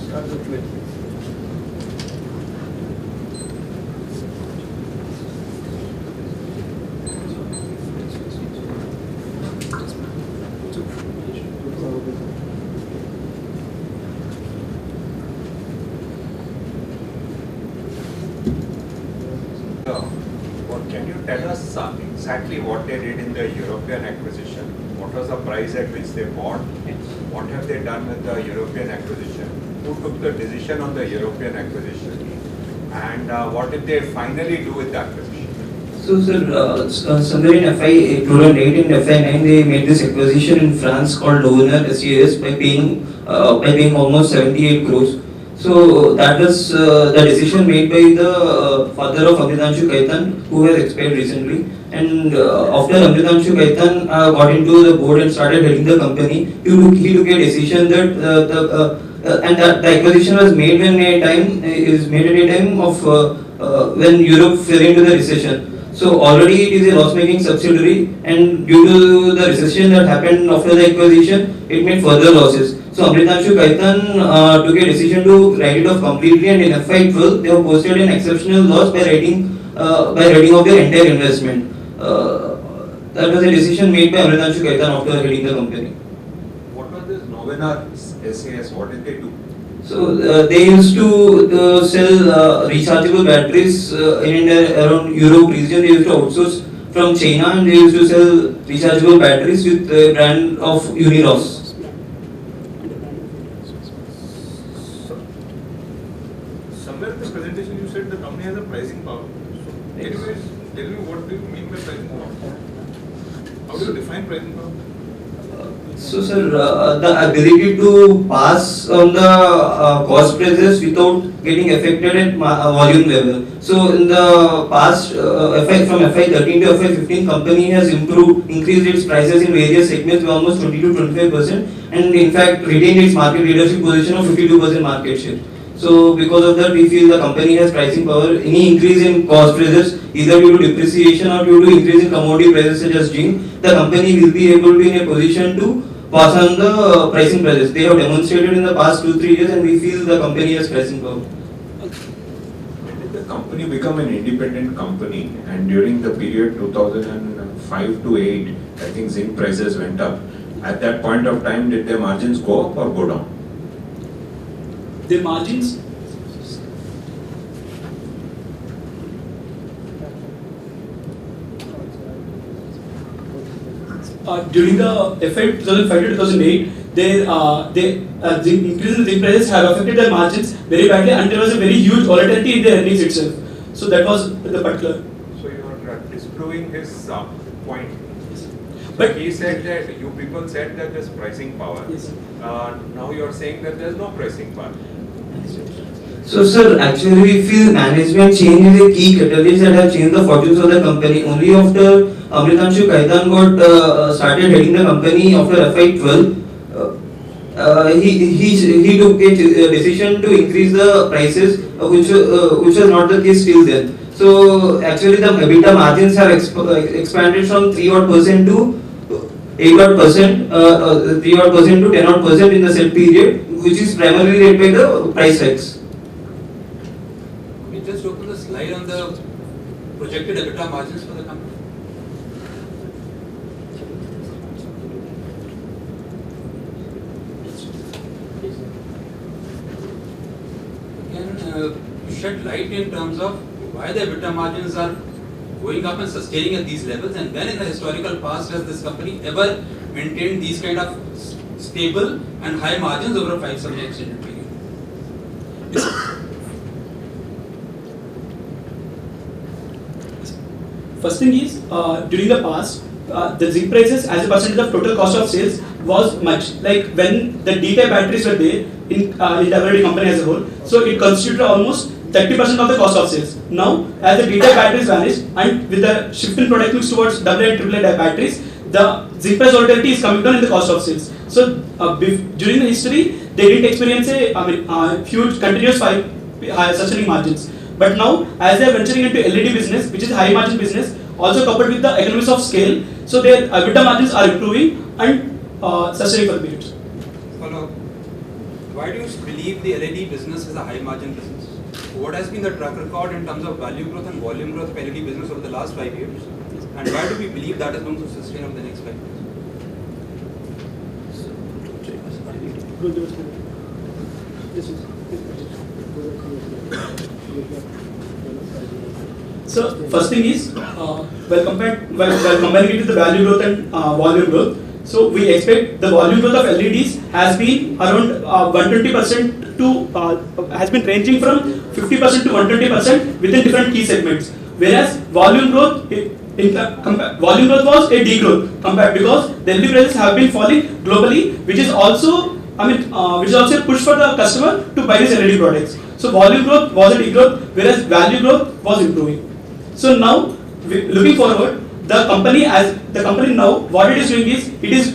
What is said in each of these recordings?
Can you tell us exactly what they did in the European acquisition? What was the price at which they bought? What have they done with the European acquisition? Who took the decision on the European acquisition? And what did they finally do with the acquisition? So, sir, somewhere in FY 2008 and FY 9, they made this acquisition in France called Lovener SES by paying almost 78 crores. So that was the decision made by the father of Amritanshu Kaitan, who has expired recently. And after Amritanshu Kaitan got into the board and started heading the company, he took a decision that the acquisition was made at a time of when Europe fell into the recession. So already it is a loss-making subsidiary, and due to the recession that happened after the acquisition, it made further losses. So Amritanshu Kaitan took a decision to write it off completely, and in FY 12 they have posted an exceptional loss by writing off their entire investment. That was a decision made by Amritanshu Kaitan after heading the company. What was this Novena SAS? What did they do? So they used to sell rechargeable batteries in and around Europe region. They used to outsource from China, and they used to sell rechargeable batteries with the brand of Uniros. Somewhere in the presentation you said the company has a pricing power. So can you guys tell me what do you mean by pricing power? How do you define pricing power? So, sir, the ability to pass on the cost pressures without getting affected at volume level. So, in the past, from FY 13 to FY 15, company has increased its prices in various segments by almost 20 to 25%, and in fact retained its market leadership position of 52% market share. So, because of that, we feel the company has pricing power. Any increase in cost prices, either due to depreciation or due to increase in commodity prices such as zinc, the company will be able to be in a position to pass on the pricing prices. They have demonstrated in the past 2-3 years, and we feel the company has pricing power. When did the company become an independent company? And during the period 2005 to 8, I think zinc prices went up. At that point of time, did their margins go up or go down? The margins during the FY 2005 to 2008, the increase in zinc prices have affected their margins very badly, and there was a very huge volatility in their earnings itself. So that was the particular. So you are disproving his point. Yes. But he said that you people said that there's pricing power. Yes. Now you are saying that there's no pricing power. So, sir, actually we feel management change is a key catalyst that have changed the fortunes of the company. Only after Amritanshu Kaitan got started heading the company after FY 12, he took a decision to increase the prices, which was not the case till then. So, actually the EBITDA margins have expanded from 3% to 8% to 10% in the said period, which is primarily led by the price hikes. We just open the slide on the projected EBITDA margins for the company. Can shed light in terms of why the EBITDA margins are going up and sustaining at these levels, and when in the historical past has this company ever maintained these kind of stable and high margins over a 5-7 extended period? First thing is, during the past, the zinc prices as a percentage of total cost of sales was much. Like when the D-type batteries were there in the company as a whole, so it constituted almost 30% of the cost of sales. Now, as the D-type batteries vanished, and with the shift in product mix towards AA and AAA type batteries, the zinc price volatility is coming down in the cost of sales. So, during the history, they didn't experience a huge continuous sustaining margins. But now, as they are venturing into LED business, which is a high margin business, also coupled with the economies of scale, so their EBITDA margins are improving and sustaining for the periods. Follow. Why do you believe believe the LED business is a high margin business? What has been the track record in terms of value growth and volume growth of LED business over the last 5 years? And why do we believe that is going to sustain over the next 5 years? So first thing is, while comparing it to the value growth and volume growth, so we expect the volume growth of LEDs has been around 120% to has been ranging from 50% to 120% within different key segments. Whereas volume growth volume growth was a degrowth compared, because the LED prices have been falling globally, which is also which is also a push for the customer to buy these LED products. So volume growth was a degrowth, whereas value growth was improving. So now, looking forward, the company now, what it is doing is, it is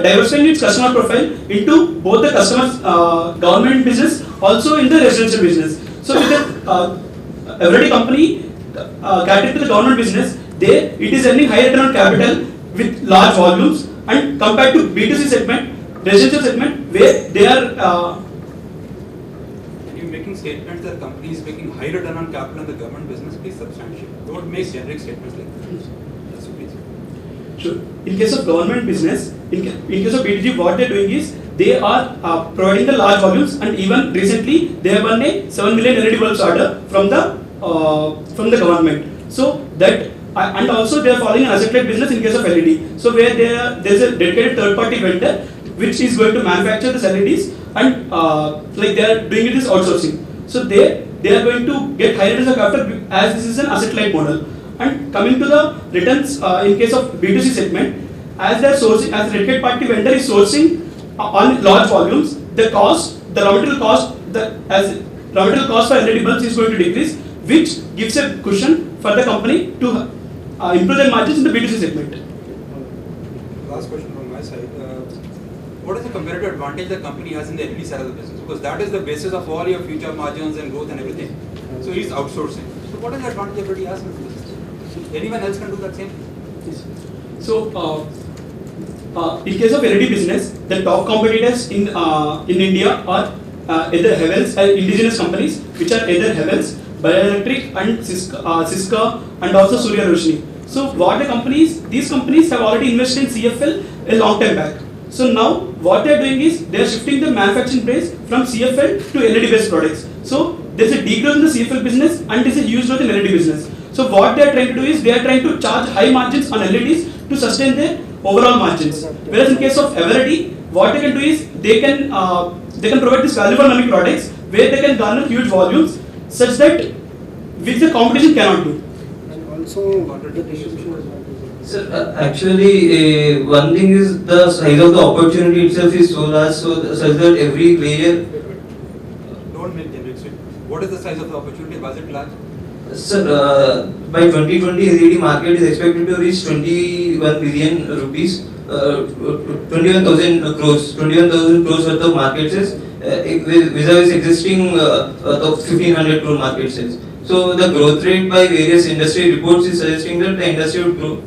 diversifying its customer profile into both the customers, government business, also in the residential business. So with the every company catering to the government business, it is earning high return on capital with large volumes, and compared to B2C segment, residential segment, where they are making statements that company is making high return on capital in the government business, please substantiate. Don't make generic statements like that. Yes, please. Sure. In case of government business, in case of B2G, what they are doing is, they are providing the large volumes, and even recently they have won a 7 million LED bulbs order from the government. So that, and also they are following an asset-light business in case of LED. So where there is a dedicated third-party vendor which is going to manufacture the LEDs, and like they are doing it as outsourcing. So they are going to get higher returns of capital, as this is an asset-light model. And coming to the returns in case of B2C segment, as they are sourcing, as the dedicated party vendor is sourcing on large volumes, the raw material cost for LED bulbs is going to decrease, which gives a cushion for the company to improve their margins in the B2C segment. Last question from my side. What is the competitive advantage the company has in the LED side of the business? Because that is the basis of all your future margins and growth and everything. So he's outsourcing. So what is the advantage everybody has in the business? Anyone else can do that same? Yes. So in case of LED business, the top competitors in India are either Havells, indigenous companies, which are either Havells, Bioelectric, and Cisco, and also Surya Roshni. So what these companies have already invested in CFL a long time back. So now what they are doing is, they are shifting the manufacturing base from CFL to LED based products. So there is a degrowth in the CFL business, and there is a huge growth in LED business. So what they are trying to do is, they are trying to charge high margins on LEDs to sustain their overall margins. Whereas in case of Eveready, what they can do is, they can provide these value for money products where they can garner huge volumes, such that which the competition cannot do. And also the distribution advantage. Sir, actually, one thing is, the size of the opportunity itself is so large, such that every player. Don't make generic statements. What is the size of the opportunity? Was it large? Sir, by 2020, LED market is expected to reach 21 billion rupees, 21,000 crores worth of market sales, vis-a-vis existing 1,500 crore market sales. So the growth rate by various industry reports is suggesting that the industry would grow.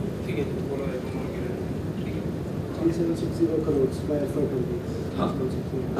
3760 crores by FY20.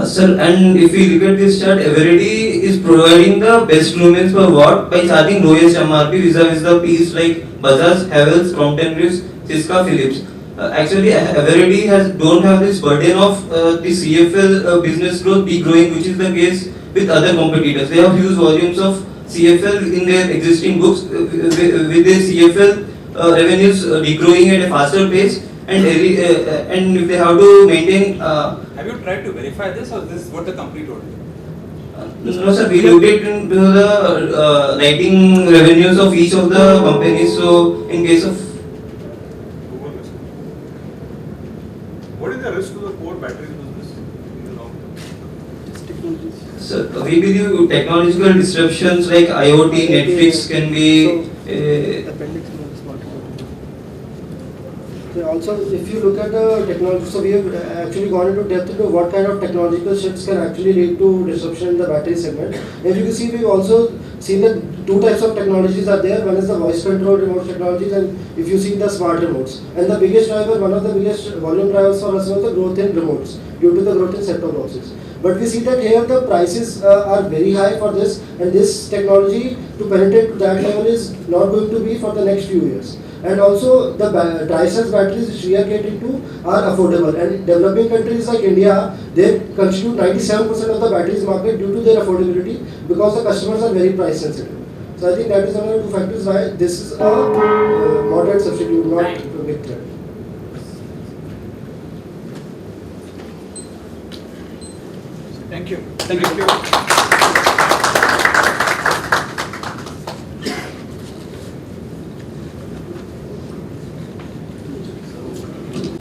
Sir, and if we look at this chart, Eveready is providing the best lumens per watt by charging lowest MRP vis-a-vis the P's like Bajaj, Havells, Crompton Greaves, Cisco, Philips. Actually, Eveready don't have this burden of the CFL business growth growing, which is the case with other competitors. They have huge volumes of CFL in their existing books, with their CFL revenues degrowing at a faster pace, and if they have to maintain. Have you tried to verify this, or this is what the company told you? No, sir. We looked into the lighting revenues of each of the companies. So, in case of. What is the risk to the core batteries business in the long term? Technologies. So, we believe technological disruptions like IoT, Netflix can be. Appendix to the smart card. So also, if you look at the technology, so we have actually gone into depth into what kind of technological shifts can actually lead to disruption in the battery segment. If you can see, we've also seen that two types of technologies are there. One is the voice control remote technologies, and if you see the smart remotes. And the biggest driver, one of the biggest volume drivers for us was the growth in remotes due to the growth in set-top boxes. But we see that here the prices are very high for this, and this technology to penetrate to that level is not going to be for the next few years. And also the dry cells batteries which we are getting to are affordable, and developing countries like India, they constitute 97% of the batteries market due to their affordability, because the customers are very price sensitive. So I think that is another 2 factors why this is a moderate substitute, not a big threat. Thank you. Thank you.